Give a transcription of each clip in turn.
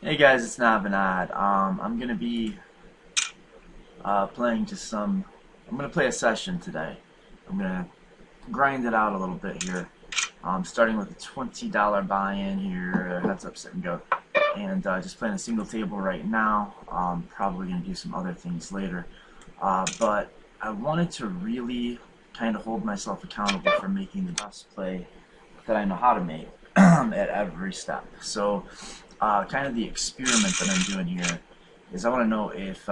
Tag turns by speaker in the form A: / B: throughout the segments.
A: Hey guys, it's Navinad. I'm gonna be playing just some. I'm gonna play a session today. I'm gonna grind it out a little bit here. Starting with a $20 buy-in here, heads up, sit and go, and just playing a single table right now. Probably gonna do some other things later, but I wanted to really kind of hold myself accountable for making the best play that I know how to make at every step. So, kind of the experiment that I'm doing here is I want to know if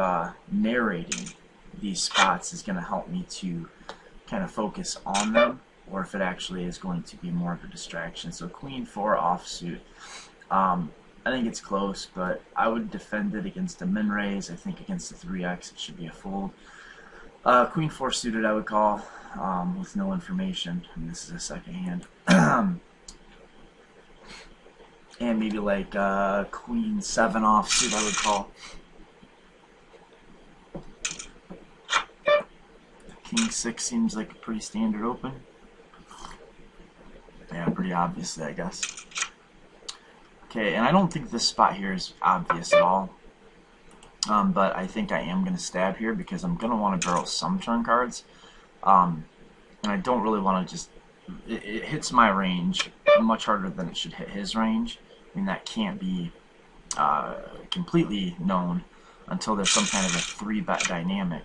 A: narrating these spots is going to help me to kind of focus on them, or if it actually is going to be more of a distraction. So Queen 4 offsuit. I think it's close, but I would defend it against a min raise. I think against the 3x it should be a fold. Queen 4 suited I would call with no information. I mean, this is a second hand. And maybe like Queen 7 offsuit I would call. King 6 seems like a pretty standard open. Yeah, pretty obviously, I guess. Okay, and I don't think this spot here is obvious at all. But I think I am going to stab here because I'm going to want to barrel some turn cards. And I don't really want to just... It hits my range much harder than it should hit his range. I mean, that can't be completely known until there's some kind of a 3-bet dynamic.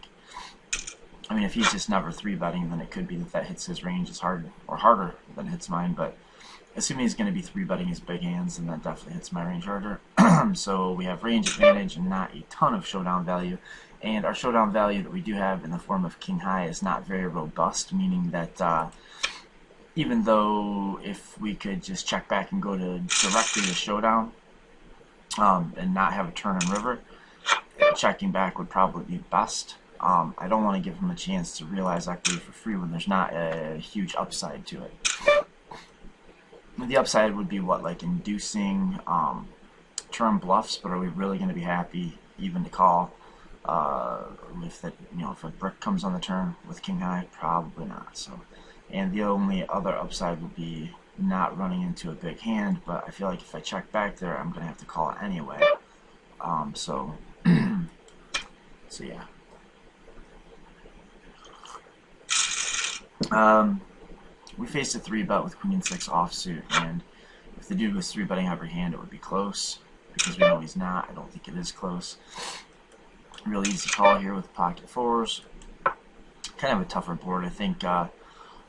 A: I mean, if he's just never 3-betting, then it could be that hits his range as hard or harder than it hits mine. But assuming he's going to be 3-betting his big hands, then that definitely hits my range harder. So we have range advantage and not a ton of showdown value. And our showdown value that we do have in the form of king high is not very robust, meaning that even though if we could just check back and go to directly to showdown and not have a turn and river, checking back would probably be best. I don't want to give him a chance to realize equity for free when there's not a huge upside to it. The upside would be what, like inducing turn bluffs, but are we really going to be happy even to call if that, if a brick comes on the turn with king high? Probably not. So, and the only other upside would be not running into a big hand, but I feel like if I check back there, I'm going to have to call it anyway. So yeah. We faced a 3-bet with Queen 6 offsuit, and if the dude was 3-betting every hand, it would be close. Because we know he's not, I don't think it is close. Really easy call here with pocket 4s. Kind of a tougher board. I think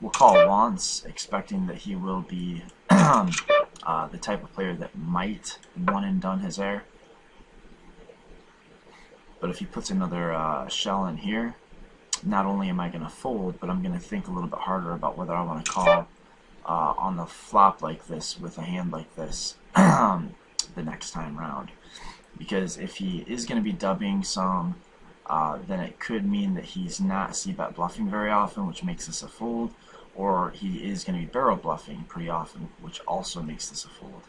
A: we'll call once, expecting that he will be the type of player that might one and done his air. But if he puts another shell in here, not only am I going to fold, but I'm going to think a little bit harder about whether I want to call on the flop like this with a hand like this the next time round. Because if he is going to be dubbing some, then it could mean that he's not c-bet bluffing very often, which makes this a fold, or he is going to be barrel bluffing pretty often, which also makes this a fold.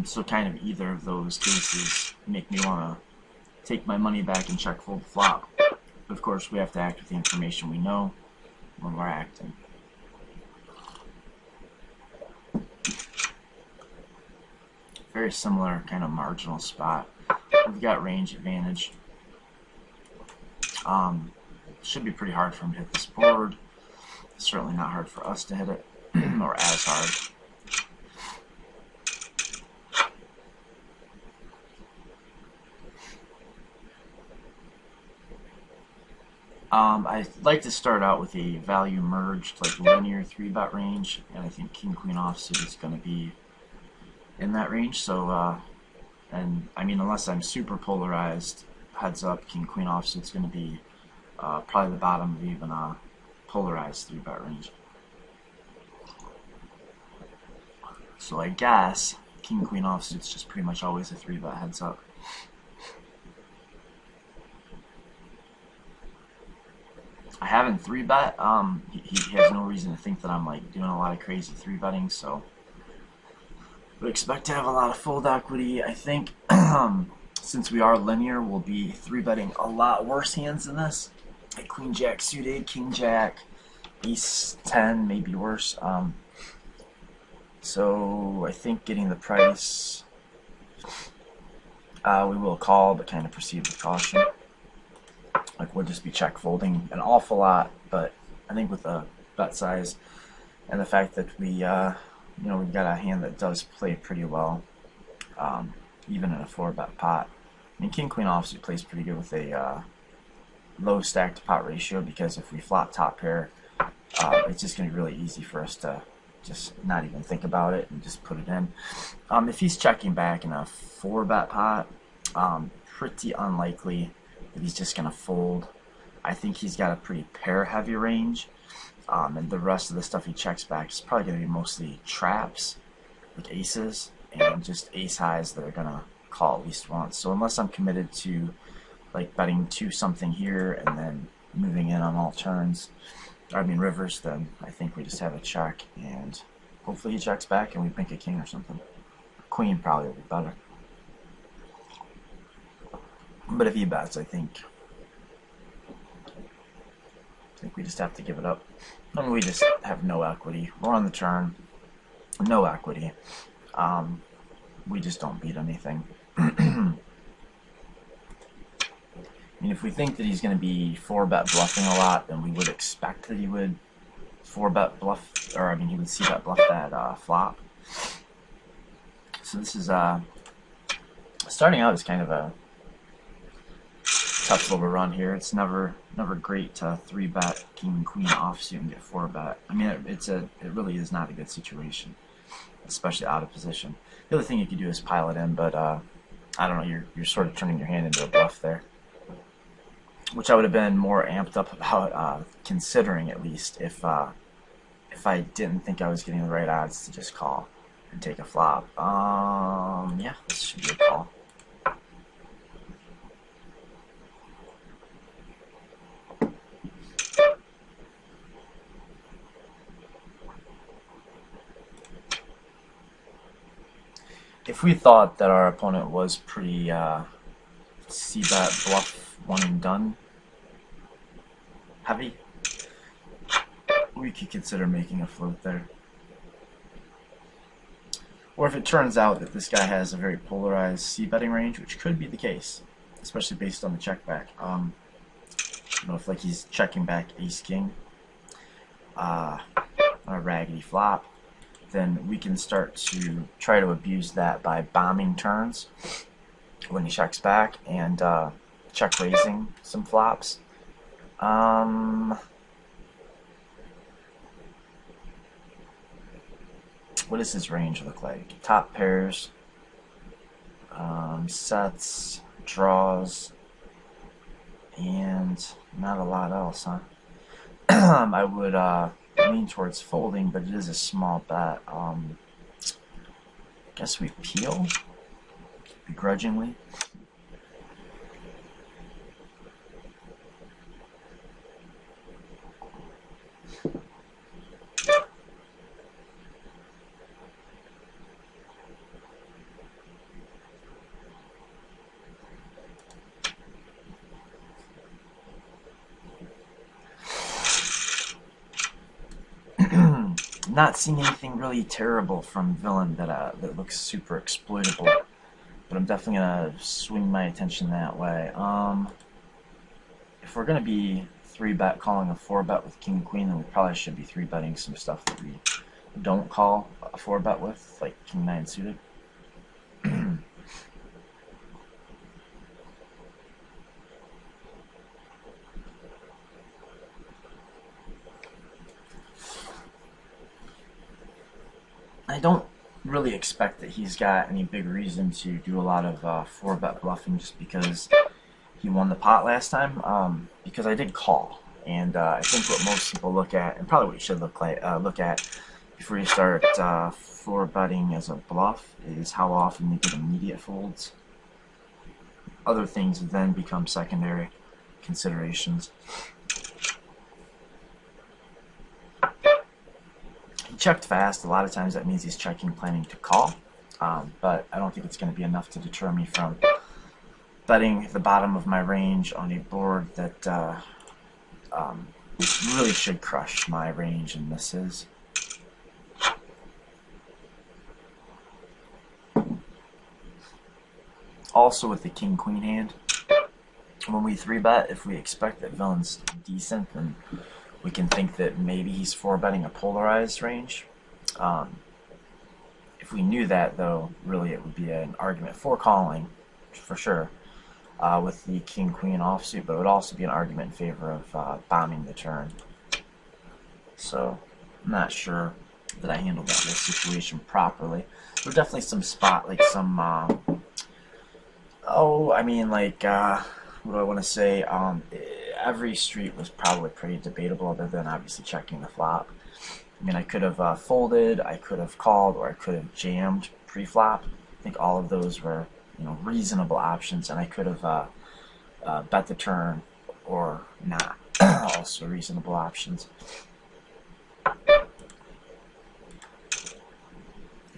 A: So kind of either of those cases make me want to take my money back and check fold flop. But of course, we have to act with the information we know when we're acting. Very similar kind of marginal spot. We've got range advantage. Should be pretty hard for him to hit this board. Certainly not hard for us to hit it, or as hard. I'd like to start out with a value merged, like linear 3-bet range, and I think King Queen offsuit is going to be in that range. So, and I mean, unless I'm super polarized, heads up, King Queen offsuit is going to be probably the bottom of even a polarized 3-bet range. So I guess King Queen offsuit is just pretty much always a 3-bet heads up. I haven't 3-bet. He has no reason to think that I'm like doing a lot of crazy 3-betting, so would expect to have a lot of fold equity. I think since we are linear, we'll be 3-betting a lot worse hands than this. Like Queen Jack suited, King Jack, Ace 10, maybe worse. So I think getting the price we will call, but kind of proceed with caution. Like, we'll just be check folding an awful lot, but I think with the bet size and the fact that we, you know, we've got a hand that does play pretty well, even in a 4-bet pot. I mean, King Queen obviously plays pretty good with a low stack to pot ratio, because if we flop top pair, it's just going to be really easy for us to just not even think about it and just put it in. If he's checking back in a 4-bet pot, pretty unlikely that he's just going to fold. I think he's got a pretty pair-heavy range, and the rest of the stuff he checks back is probably going to be mostly traps, like aces, and just ace highs that are going to call at least once. So unless I'm committed to like betting 2 something here and then moving in on all turns, I mean rivers, then I think we just have a check, and hopefully he checks back and we pick a king or something. Queen probably would be better. But if he bets, I think we just have to give it up. I mean, we just have no equity. We're on the turn, no equity. We just don't beat anything. I mean, if we think that he's going to be 4-bet bluffing a lot, then we would expect that he would 4-bet bluff, or I mean, he would see that bluff that flop. So this is starting out as kind of a tough little run here. It's never great to 3-bet king queen offsuit and get 4-bet. I mean, it really is not a good situation, especially out of position. The other thing you could do is pile it in, but I don't know. You're sort of turning your hand into a bluff there, which I would have been more amped up about considering, at least if I didn't think I was getting the right odds to just call and take a flop. Yeah, this should be a call. If we thought that our opponent was pretty c-bet bluff one and done heavy, we could consider making a float there. Or if it turns out that this guy has a very polarized c-betting range, which could be the case, especially based on the check back. You know, if like he's checking back ace king on a raggedy flop, then we can start to try to abuse that by bombing turns when he checks back and check raising some flops. What does his range look like? Top pairs, sets, draws, and not a lot else, huh? I would lean towards folding, but it is a small bet. Guess we peel begrudgingly. Not seeing anything really terrible from villain that looks super exploitable, but I'm definitely gonna swing my attention that way. If we're gonna be 3-bet calling a 4-bet with king queen, then we probably should be 3-betting some stuff that we don't call a 4-bet with, like king 9 suited. I don't really expect that he's got any big reason to do a lot of 4-bet bluffing, just because he won the pot last time. Because I did call, and I think what most people look at, and probably what you should look at before you start 4-betting as a bluff, is how often you get immediate folds. Other things then become secondary considerations. He checked fast. A lot of times that means he's checking planning to call, but I don't think it's going to be enough to deter me from betting the bottom of my range on a board that really should crush my range and misses. Also with the king-queen hand, when we 3-bet, if we expect that villain's decent, then we can think that maybe he's 4-betting a polarized range. If we knew that, though, really it would be an argument for calling, for sure, with the king-queen offsuit, but it would also be an argument in favor of bombing the turn. So, I'm not sure that I handled that whole situation properly. There were definitely some what do I want to say? Every street was probably pretty debatable, other than obviously checking the flop. I mean, I could have folded, I could have called, or I could have jammed pre-flop. I think all of those were, reasonable options, and I could have bet the turn or not. Also reasonable options.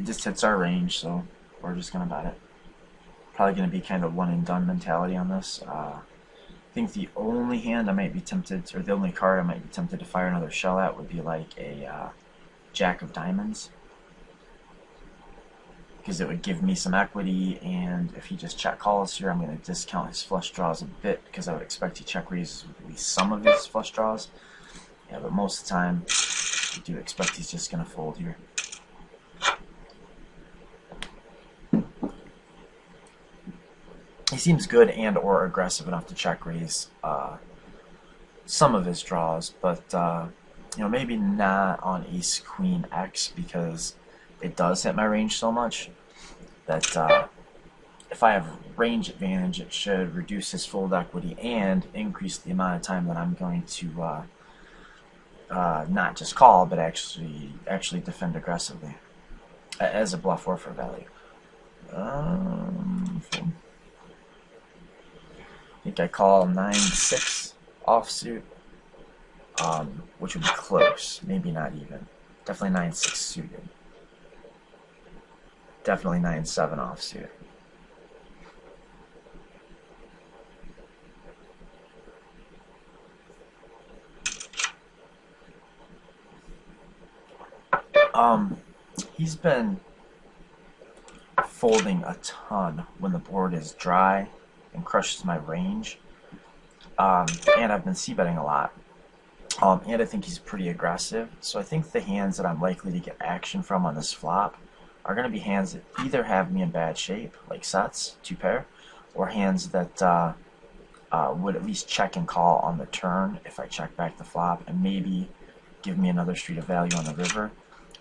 A: It just hits our range, so we're just gonna bet it. Probably gonna be kind of one and done mentality on this. I think the only hand I might be tempted, or the only card I might be tempted to fire another shell at would be like a Jack of Diamonds, because it would give me some equity, and if he just check calls here, I'm going to discount his flush draws a bit, because I would expect he check raises with at least some of his flush draws. Yeah, but most of the time, I do expect he's just going to fold here. He seems good and or aggressive enough to check raise some of his draws, but maybe not on ace queen X, because it does hit my range so much that if I have range advantage, it should reduce his fold equity and increase the amount of time that I'm going to not just call, but actually defend aggressively as a bluff or for value. I think I call 9-6 offsuit, which would be close, maybe not even. Definitely 9-6 suited. Definitely 9-7 offsuit. He's been folding a ton when the board is dry and crushes my range, and I've been c-betting a lot, and I think he's pretty aggressive, so I think the hands that I'm likely to get action from on this flop are going to be hands that either have me in bad shape, like sets, 2-pair, or hands that would at least check and call on the turn if I check back the flop, and maybe give me another street of value on the river.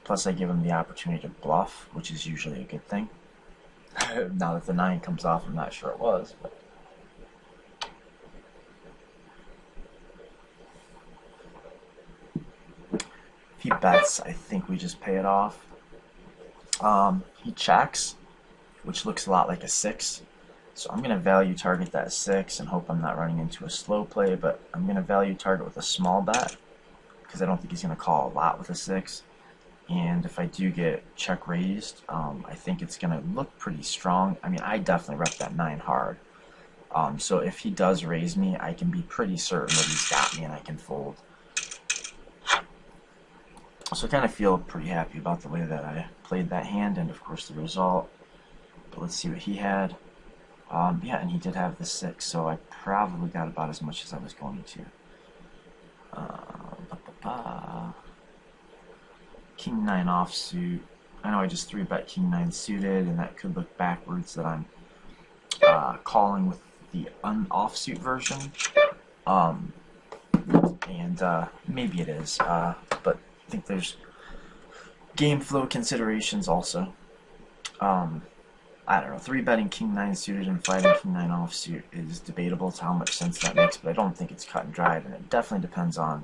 A: Plus I give him the opportunity to bluff, which is usually a good thing. Now that the 9 comes off, I'm not sure it was, but if he bets, I think we just pay it off. He checks, which looks a lot like a 6, so I'm going to value target that 6 and hope I'm not running into a slow play, but I'm going to value target with a small bet, because I don't think he's going to call a lot with a 6. And if I do get check raised, I think it's going to look pretty strong. I mean, I definitely rep that 9 hard. So if he does raise me, I can be pretty certain that he's got me and I can fold. So I kind of feel pretty happy about the way that I played that hand and, of course, the result. But let's see what he had. Yeah, and he did have the 6, so I probably got about as much as I was going to. King 9 offsuit. I know I just 3-bet King 9 suited, and that could look backwards that I'm calling with the offsuit version. And maybe it is, but I think there's game flow considerations also. I don't know, 3-betting King 9 suited and flagging King 9 offsuit is debatable to how much sense that makes, but I don't think it's cut and dried, and it definitely depends on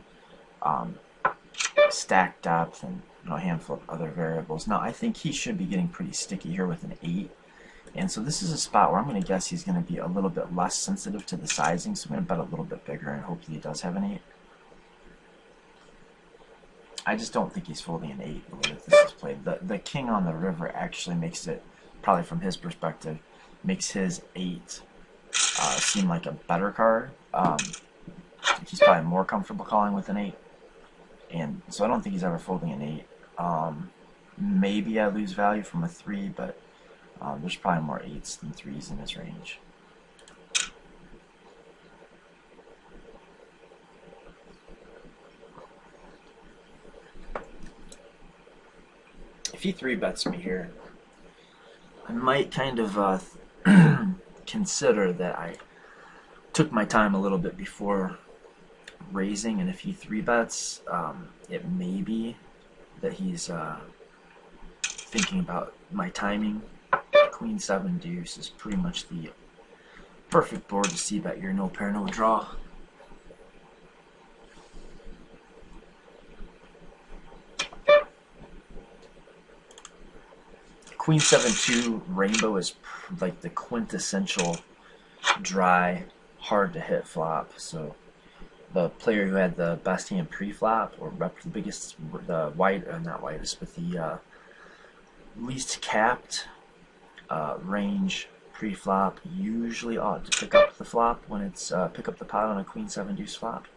A: stack depth and a handful of other variables. Now, I think he should be getting pretty sticky here with an 8, and so this is a spot where I'm going to guess he's going to be a little bit less sensitive to the sizing, so I'm going to bet a little bit bigger and hopefully he does have an 8. I just don't think he's folding an 8 the way that this is played. The king on the river actually makes it, probably from his perspective, makes his 8 seem like a better card. He's probably more comfortable calling with an 8. And so I don't think he's ever folding an 8. Maybe I lose value from a 3, but There's probably more 8s than 3s in his range. If he 3-bets me here, I might kind of consider that I took my time a little bit before raising, and if he 3-bets, it may be that he's thinking about my timing. Queen 7 deuce is pretty much the perfect board to c-bet your no pair no draw. Queen 7-2 rainbow is like the quintessential dry, hard to hit flop. So the player who had the best hand pre-flop, or the biggest, the not widest, but the least capped range pre-flop usually ought to pick up the flop when it's pick up the pot on a Queen 7 deuce flop,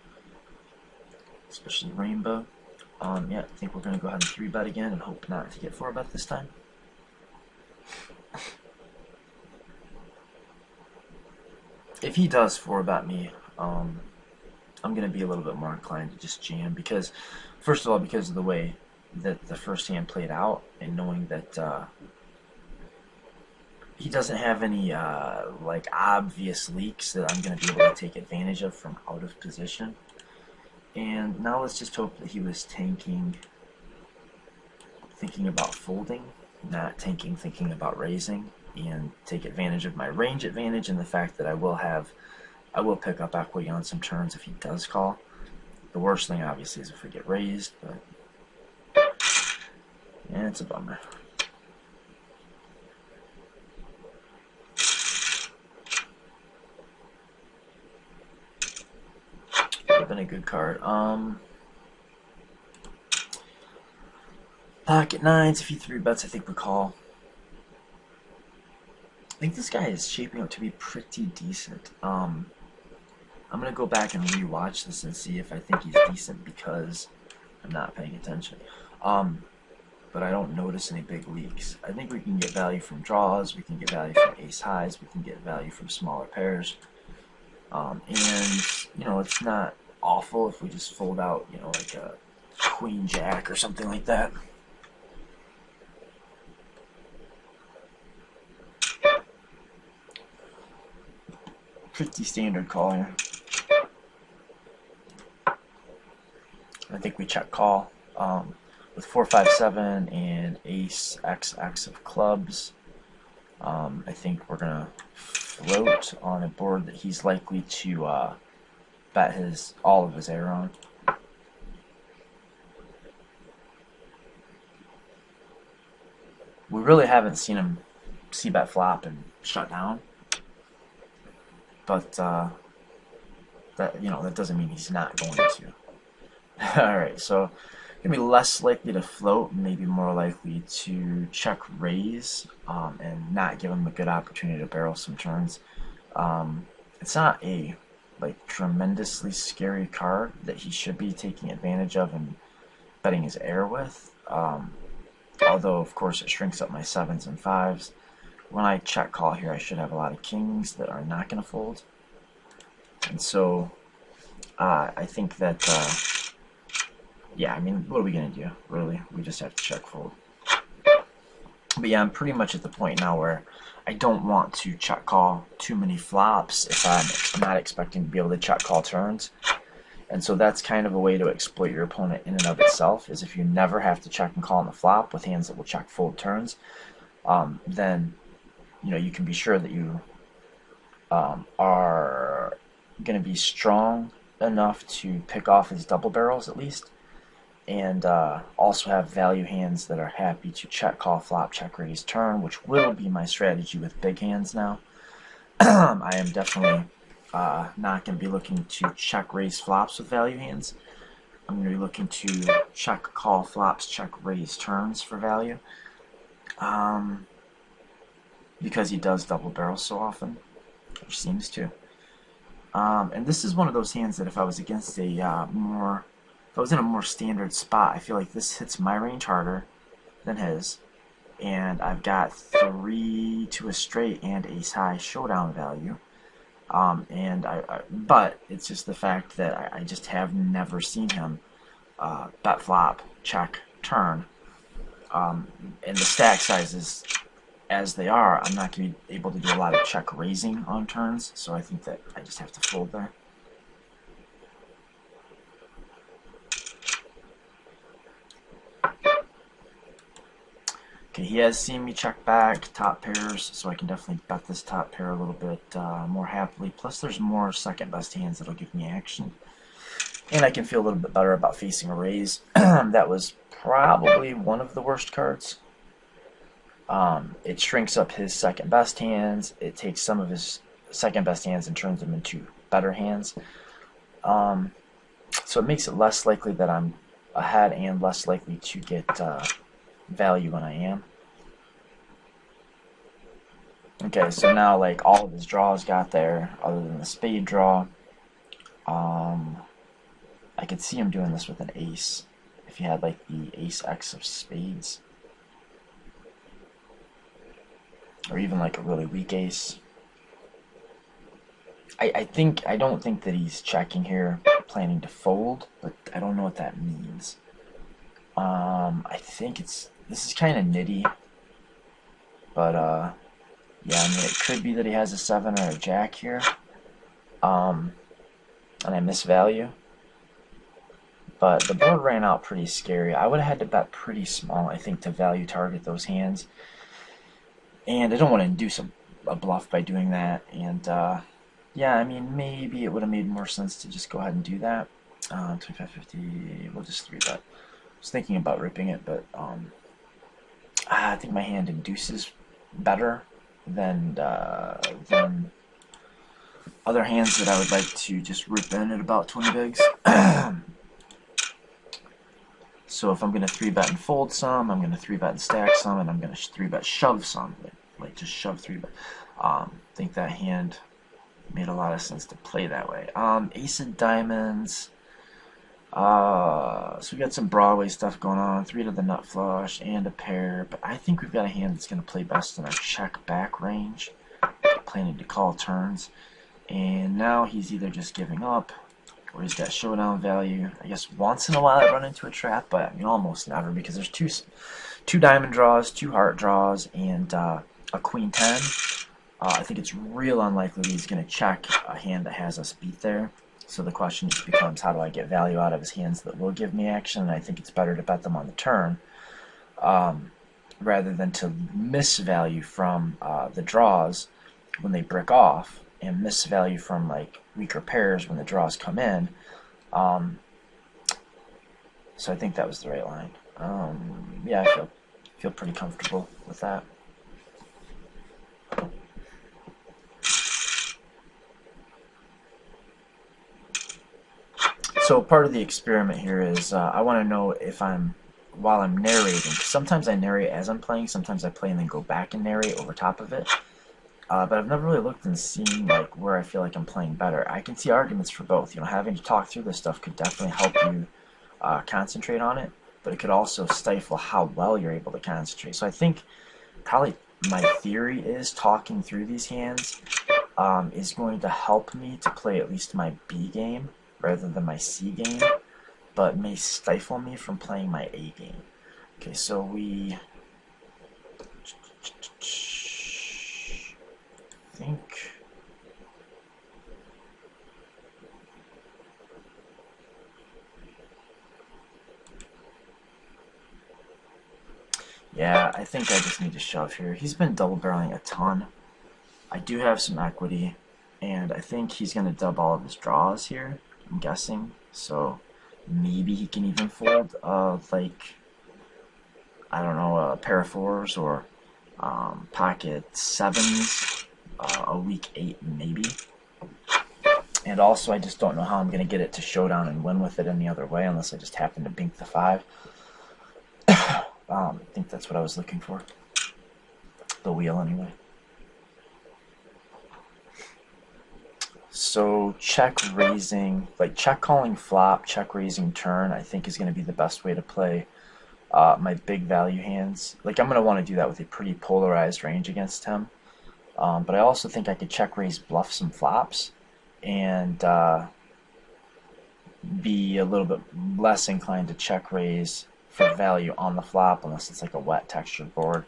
A: especially rainbow. Yeah, I think we're gonna go ahead and 3-bet again and hope not to get 4-bet this time. If he does 4-bet me, I'm going to be a little bit more inclined to just jam, because, first of all, because of the way that the first hand played out, and knowing that he doesn't have any like obvious leaks that I'm going to be able to take advantage of from out of position. And now let's just hope that he was tanking, thinking about folding, not tanking, thinking about raising, and take advantage of my range advantage and the fact that I will pick up equity on some turns if he does call. The worst thing obviously is if we get raised, but yeah, it's a bummer. Would have been a good card. Pocket 9s, if he 3-bets, I think we call. I think this guy is shaping up to be pretty decent. I'm going to go back and rewatch this and see if I think he's decent, because I'm not paying attention. But I don't notice any big leaks. I think we can get value from draws, we can get value from ace highs, we can get value from smaller pairs. And, you know, it's not awful if we just fold out, you know, like a queen jack or something like that. Pretty standard call here. I think we check call with 4-5-7 and ace XX of clubs. I think we're gonna float on a board that he's likely to bet all of his air on. We really haven't seen him c-bet flop and shut down. But that, you know, that doesn't mean he's not going to. All right, so gonna be less likely to float, maybe more likely to check raise, and not give him a good opportunity to barrel some turns. It's not a like tremendously scary card that he should be taking advantage of and betting his air with. Although of course it shrinks up my 7s and 5s. When I check call here, I should have a lot of kings that are not going to fold. And so I think that, yeah, I mean, what are we going to do, really? We just have to check fold. But yeah, I'm pretty much at the point now where I don't want to check call too many flops if I'm not expecting to be able to check call turns. And so that's kind of a way to exploit your opponent in and of itself, is if you never have to check and call on the flop with hands that will check fold turns, then you know, you can be sure that you are going to be strong enough to pick off his double barrels at least, and also have value hands that are happy to check call flop, check raise turn, which will be my strategy with big hands now. I am definitely not going to be looking to check raise flops with value hands. I'm going to be looking to check call flops, check raise turns for value. Because he does double barrel so often, which seems to. And this is one of those hands that if I was against a if I was in a more standard spot, I feel like this hits my range harder than his. and I've got 3 to a straight and ace high showdown value. But it's just the fact that I just have never seen him bet flop, check, turn. And the stack sizes as they are, I'm not going to be able to do a lot of check raising on turns, so I think that I just have to fold there. Okay, he has seen me check back top pairs, so I can definitely bet this top pair a little bit more happily. Plus, there's more second best hands that'll give me action. And I can feel a little bit better about facing a raise. That was probably one of the worst cards. It shrinks up his second best hands. It takes some of his second best hands and turns them into better hands. So it makes it less likely that I'm ahead and less likely to get value when I am. Okay, so now like all of his draws got there, other than the spade draw. I could see him doing this with an ace, if he had like the ace X of spades, or even like a really weak ace. I don't think that he's checking here, planning to fold, but I don't know what that means. I think this is kind of nitty, but yeah, I mean it could be that he has a 7 or a jack here, and I miss value. But the board ran out pretty scary. I would have had to bet pretty small, I think, to value target those hands. And I don't want to induce a bluff by doing that. And yeah, I mean, maybe it would have made more sense to just go ahead and do that. 25-50, we'll just 3-bet. I was thinking about ripping it, but I think my hand induces better than other hands that I would like to just rip in at about 20 bigs. So if I'm going to 3-bet and fold some, I'm going to 3-bet and stack some, and I'm going to 3-bet shove some, like just shove 3-bet. I think that hand made a lot of sense to play that way. Ace of diamonds. So we got some Broadway stuff going on. 3 to the nut flush and a pair, but I think we've got a hand that's going to play best in our check back range, planning to call turns. And now he's either just giving up, or he's got showdown value. I guess once in a while I run into a trap, but I mean almost never, because there's two diamond draws, 2 heart draws, and a queen 10. I think it's real unlikely that he's going to check a hand that has us beat there. So the question just becomes, how do I get value out of his hands that will give me action? And I think it's better to bet them on the turn rather than to miss value from the draws when they brick off, and miss value from like weaker pairs when the draws come in. So I think that was the right line. Yeah, I feel pretty comfortable with that. So part of the experiment here is I want to know if while I'm narrating, 'cause sometimes I narrate as I'm playing, sometimes I play and then go back and narrate over top of it. But I've never really looked and seen like where I feel like I'm playing better. I can see arguments for both. You know, having to talk through this stuff could definitely help you concentrate on it, but it could also stifle how well you're able to concentrate. So I think probably my theory is talking through these hands is going to help me to play at least my B game rather than my C game, but may stifle me from playing my A game. Okay, so we think yeah, I think I just need to shove here. He's been double barreling a ton. I do have some equity, and I think he's going to dub all of his draws here, I'm guessing. So maybe he can even fold like, I don't know, a pair of 4s or pocket 7s, a weak 8 maybe. And also I just don't know how I'm going to get it to showdown and win with it any other way unless I just happen to bink the 5. I think that's what I was looking for. The wheel anyway. So check raising, like check calling flop, check raising turn, I think is going to be the best way to play my big value hands. Like I'm going to want to do that with a pretty polarized range against him. But I also think I could check raise bluff some flops and be a little bit less inclined to check raise for value on the flop unless it's like a wet textured board.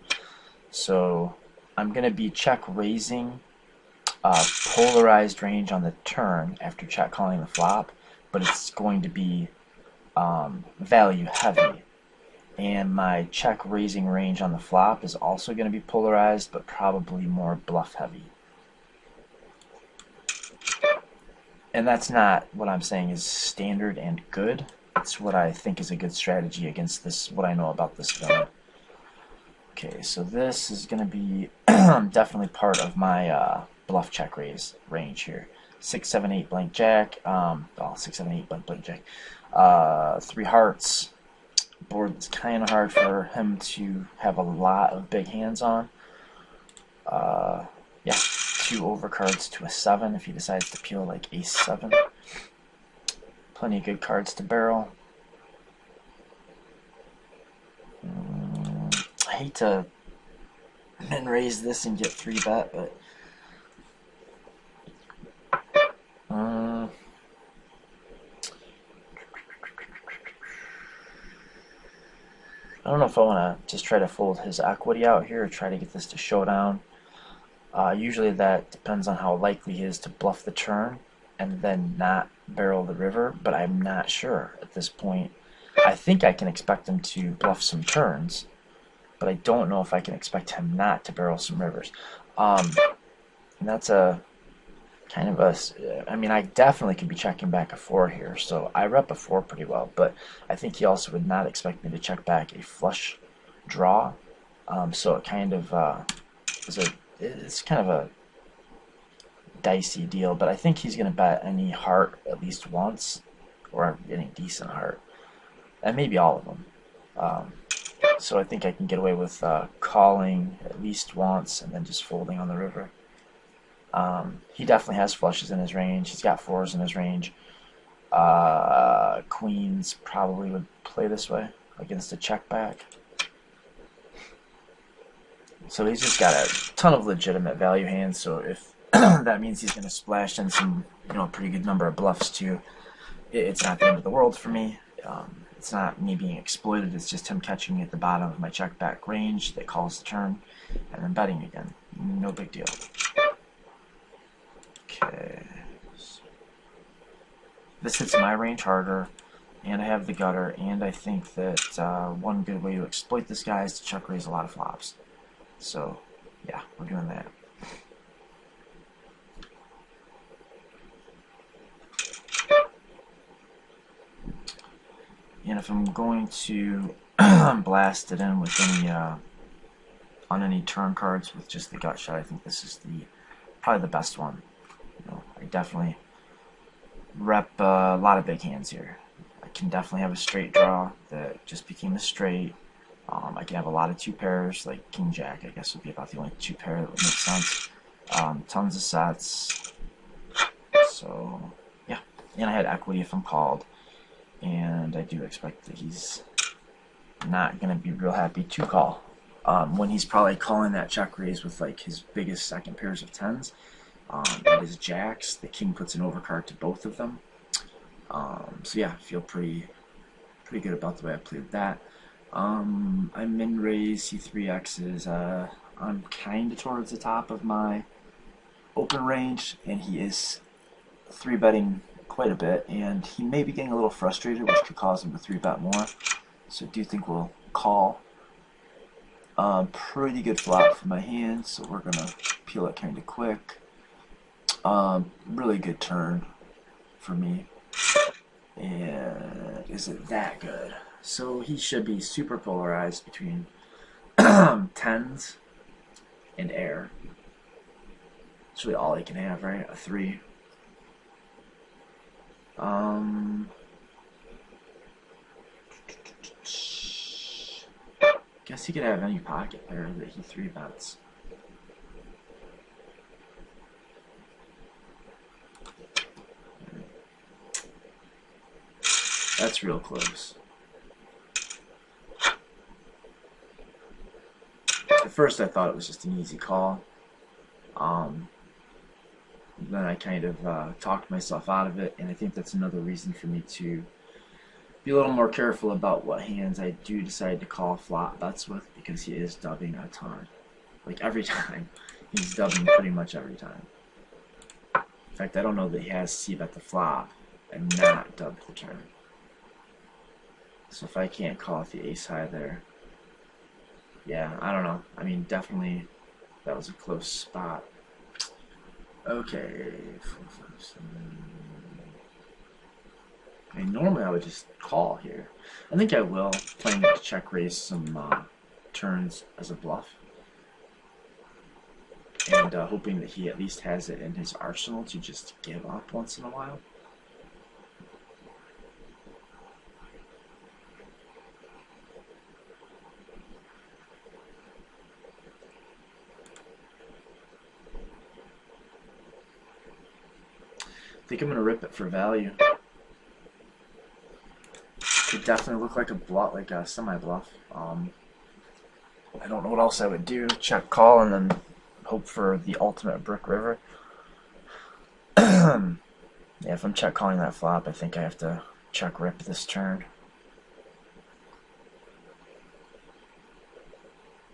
A: So I'm going to be check raising polarized range on the turn after check calling the flop, but it's going to be value heavy. And my check raising range on the flop is also going to be polarized, but probably more bluff heavy. And that's not what I'm saying is standard and good. It's what I think is a good strategy against this, what I know about this villain. Okay, so this is going to be definitely part of my bluff check raise range here. 6, 7, 8 blank jack. 6, 7, 8 blank jack. 3 hearts. Board that's kind of hard for him to have a lot of big hands on. Yeah, 2 overcards to a 7 if he decides to peel like ace 7. Plenty of good cards to barrel. I hate to min raise this and get 3 bet, but I don't know if I want to just try to fold his equity out here or try to get this to showdown. Usually that depends on how likely he is to bluff the turn and then not barrel the river, but I'm not sure at this point. I think I can expect him to bluff some turns, but I don't know if I can expect him not to barrel some rivers. And that's a kind of a, I mean, I definitely could be checking back a 4 here, so I rep a 4 pretty well, but I think he also would not expect me to check back a flush draw, so it kind of it's kind of a dicey deal, but I think he's going to bet any heart at least once, or any decent heart, and maybe all of them. So I think I can get away with calling at least once and then just folding on the river. He definitely has flushes in his range. He's got 4s in his range. Queens probably would play this way against a check back. So he's just got a ton of legitimate value hands. So if that means he's going to splash in some, a pretty good number of bluffs too, it's not the end of the world for me. It's not me being exploited. It's just him catching me at the bottom of my check back range that calls the turn, and then betting again. No big deal. Okay. This hits my range harder, and I have the gutter, and I think that one good way to exploit this guy is to check raise a lot of flops. So, yeah, we're doing that. And if I'm going to blast it in with any on any turn cards with just the gut shot, I think this is probably the best one. I definitely rep a lot of big hands here. I can definitely have a straight draw that just became a straight. I can have a lot of 2 pairs, like King Jack, I guess would be about the only 2 pair that would make sense. Tons of sets. So, yeah. And I had equity if I'm called. And I do expect that he's not going to be real happy to call. When he's probably calling that check raise with like his biggest second pairs of 10s. And his jacks, the king puts an overcard to both of them. So yeah, I feel pretty good about the way I played that. I min raise C3X's. I'm kind of towards the top of my open range, and he is 3-betting quite a bit, and he may be getting a little frustrated, which could cause him to 3-bet more. So I do think we'll call. Pretty good flop for my hand, so we're gonna peel it kind of quick. Really good turn for me. And is it that good? So he should be super polarized between 10s and air. That's really all he can have, right? A 3. Guess he could have any pocket pair that he 3-bets. That's real close. first I thought it was just an easy call. Then I kind of talked myself out of it, and I think that's another reason for me to be a little more careful about what hands I do decide to call flop bets with, because he is dubbing a ton. Like every time. He's dubbing pretty much every time. In fact, I don't know that he has c-bet the flop and not dubbed the turn. So if I can't call with the ace high there, yeah, I don't know. I mean, definitely that was a close spot. Okay, 4, 5, 7. I mean, normally I would just call here. I think I will, playing to check raise some turns as a bluff. And hoping that he at least has it in his arsenal to just give up once in a while. I think I'm going to rip it for value. Could definitely look like a bluff, like a semi-bluff. I don't know what else I would do. Check call and then hope for the ultimate brick river. Yeah, if I'm check calling that flop, I think I have to check rip this turn.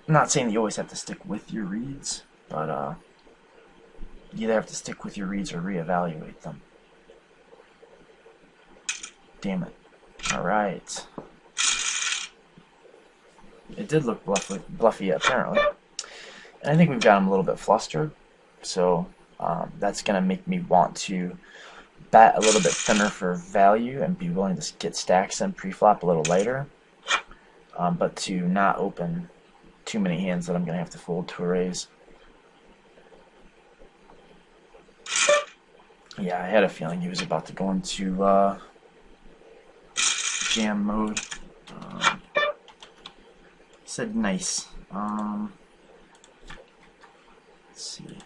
A: I'm not saying that you always have to stick with your reads, but you either have to stick with your reads or reevaluate them. Damn it. Alright. It did look bluffy apparently. And I think we've got him a little bit flustered. So that's going to make me want to bet a little bit thinner for value and be willing to get stacks in pre-flop a little later. But to not open too many hands that I'm going to have to fold to a raise. Yeah, I had a feeling he was about to go into jam mode. Said nice. Let's see.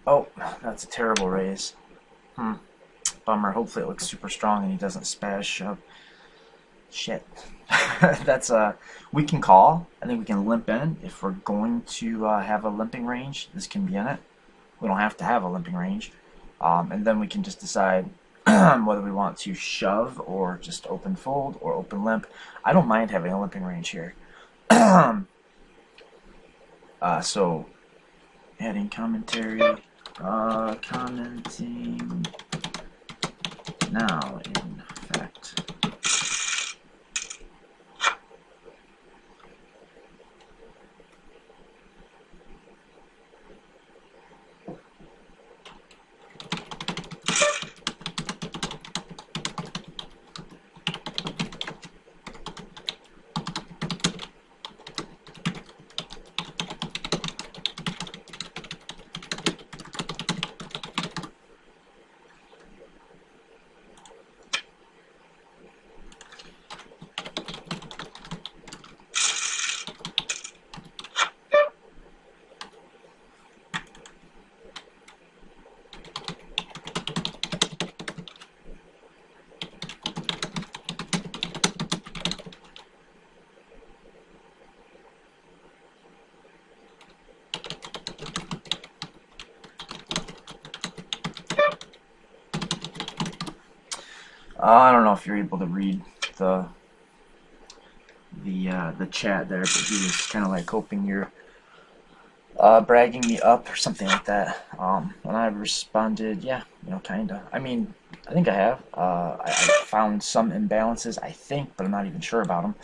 A: Oh, that's a terrible raise. Bummer. Hopefully it looks super strong and he doesn't spaz shove. Shit. That's we can call. I think we can limp in if we're going to have a limping range. This can be in it. We don't have to have a limping range, and then we can just decide whether we want to shove or just open fold or open limp. I don't mind having a limping range here. So adding commentary. Commenting now in fact. I don't know if you're able to read the chat there, but he was kind of like hoping you're bragging me up or something like that. And I responded, yeah, you know, kinda. I mean, I think I have. I found some imbalances, I think, but I'm not even sure about them,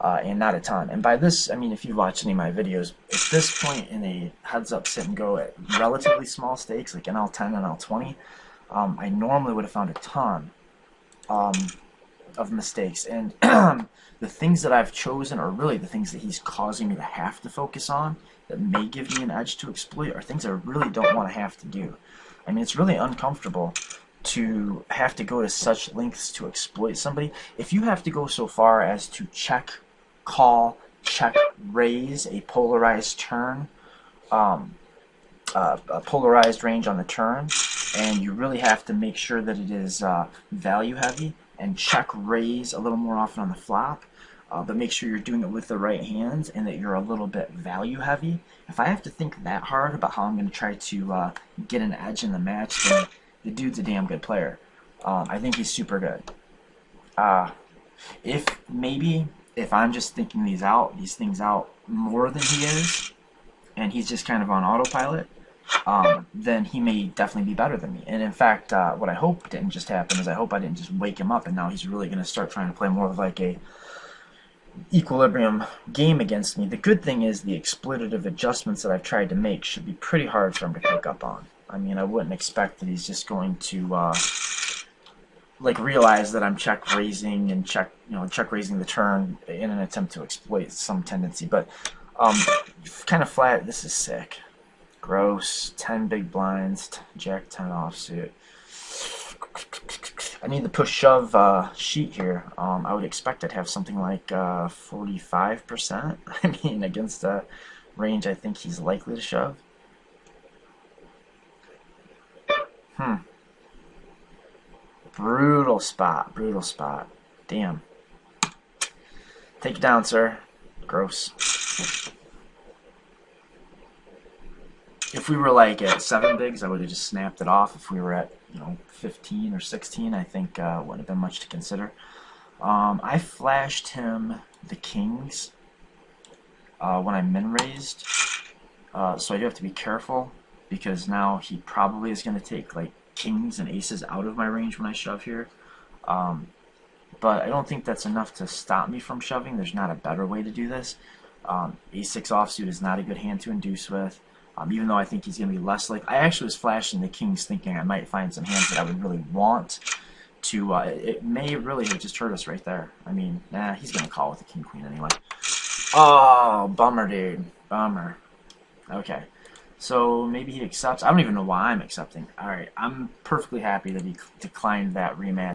A: and not a ton. And by this, I mean, if you've watched any of my videos, at this point in a heads-up sit and go at relatively small stakes, like nl10, nl20, I normally would have found a ton of mistakes, and the things that I've chosen are really the things that he's causing me to have to focus on that may give me an edge to exploit, are things I really don't want to have to do. I mean, it's really uncomfortable to have to go to such lengths to exploit somebody. If you have to go so far as to check, call, check, raise a polarized turn, a polarized range on the turn, and you really have to make sure that it is value heavy, and check raise a little more often on the flop, but make sure you're doing it with the right hands and that you're a little bit value heavy. If I have to think that hard about how I'm going to try to get an edge in the match, then the dude's a damn good player. I think he's super good. If I'm just thinking these things out more than he is, and he's just kind of on autopilot, then he may definitely be better than me. And in fact, what I hope didn't just happen is I hope I didn't just wake him up and now he's really going to start trying to play more of like a equilibrium game against me. The good thing is the exploitative adjustments that I've tried to make should be pretty hard for him to pick up on. I mean, I wouldn't expect that he's just going to like realize that I'm check raising and check raising the turn in an attempt to exploit some tendency. But kind of flat. This is sick. Gross. 10 big blinds. Jack 10 offsuit. I need the push-shove sheet here. I would expect I'd have something like 45%. I mean, against a range I think he's likely to shove. Brutal spot. Brutal spot. Damn. Take it down, sir. Gross. If we were like at 7 bigs, I would have just snapped it off. If we were at 15 or 16, I think wouldn't have been much to consider. I flashed him the kings when I min raised, so I do have to be careful because now he probably is going to take like kings and aces out of my range when I shove here. But I don't think that's enough to stop me from shoving. There's not a better way to do this. A6 offsuit is not a good hand to induce with. Even though I think he's going to be less like... I actually was flashing the kings thinking I might find some hands that I would really want to... it may really have just hurt us right there. I mean, nah, he's going to call with the king-queen anyway. Oh, bummer, dude. Bummer. Okay. So maybe he accepts. I don't even know why I'm accepting. Alright, I'm perfectly happy that he declined that rematch.